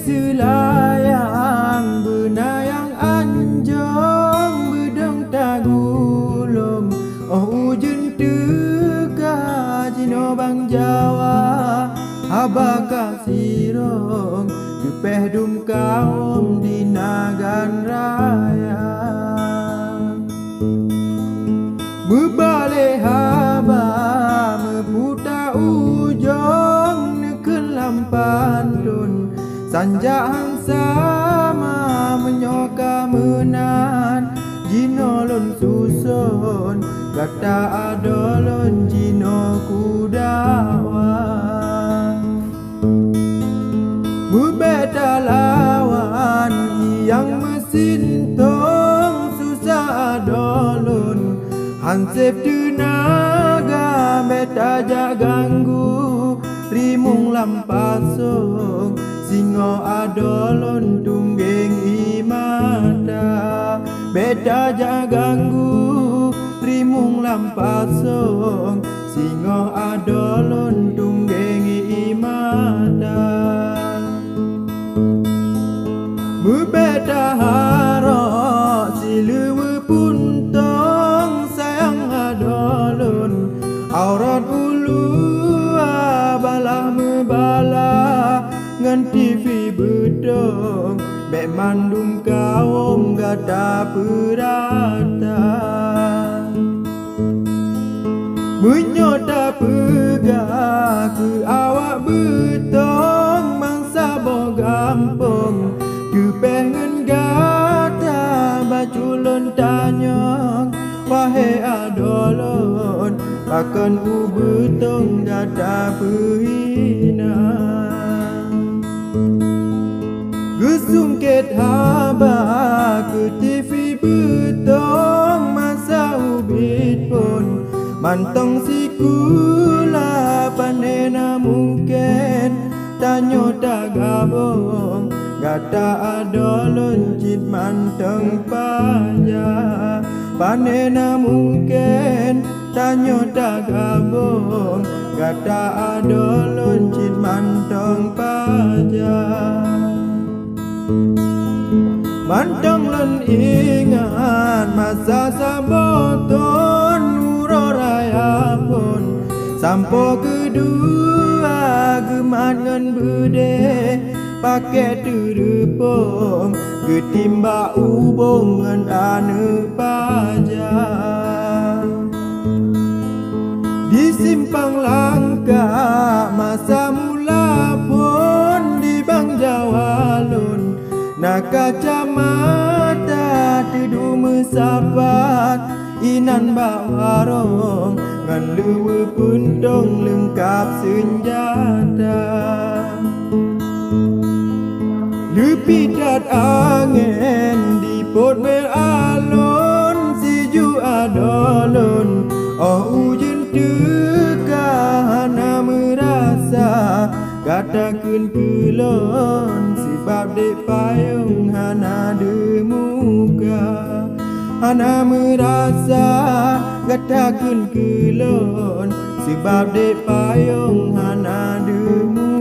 selayang benayang anjong bedong tagulung oh ujun teka jino bang Jawa abaka sirong kepeh dum kaum di nagan raya Mebale haba meputa ujong neken lampantun sanjang sama menyoka menan jinolon susun kata adolon jino kudawan Mebeta lawan yang mesin tong susah adolon Hansip tenaga beta jaganggu rimung lampasong singo adolon tunggeng imata beta jaganggu rimung lampasong singo adolon tunggeng imata Mebeta harok silewe puntong sayang adolon aurat ulu abalah mebala ngan TV bedong bek mandum kaum gata perata menyota pegah ke awak betong mangsa bo gampong kepengen gata baculon tanyong wahai adolon akan ubetong gata perhina gesungket haba ke TV betong masa ubit pun mantong sikula panena mungkin tanyo tagabong gata adolon cit manteng panja panena mungkin tanyo tagabong gata adolon cit manteng panja manteng len ingat masa saboton uroraya pun sampo kedua geman ngan bude pakai terepong ketimba ubong ngan ane pajak di simpang langka masa mula pun di bang Jawa lun nak kacamata tedu mesapat inan bawarong ngan lewe puntong lengkap senjata Lepidat angin di pot mel alon siju adolon oh ujun teka hana merasa katakan kelon sebab dek payung hana demuka hana merasa katakan kelon sebab dek payung hana demuka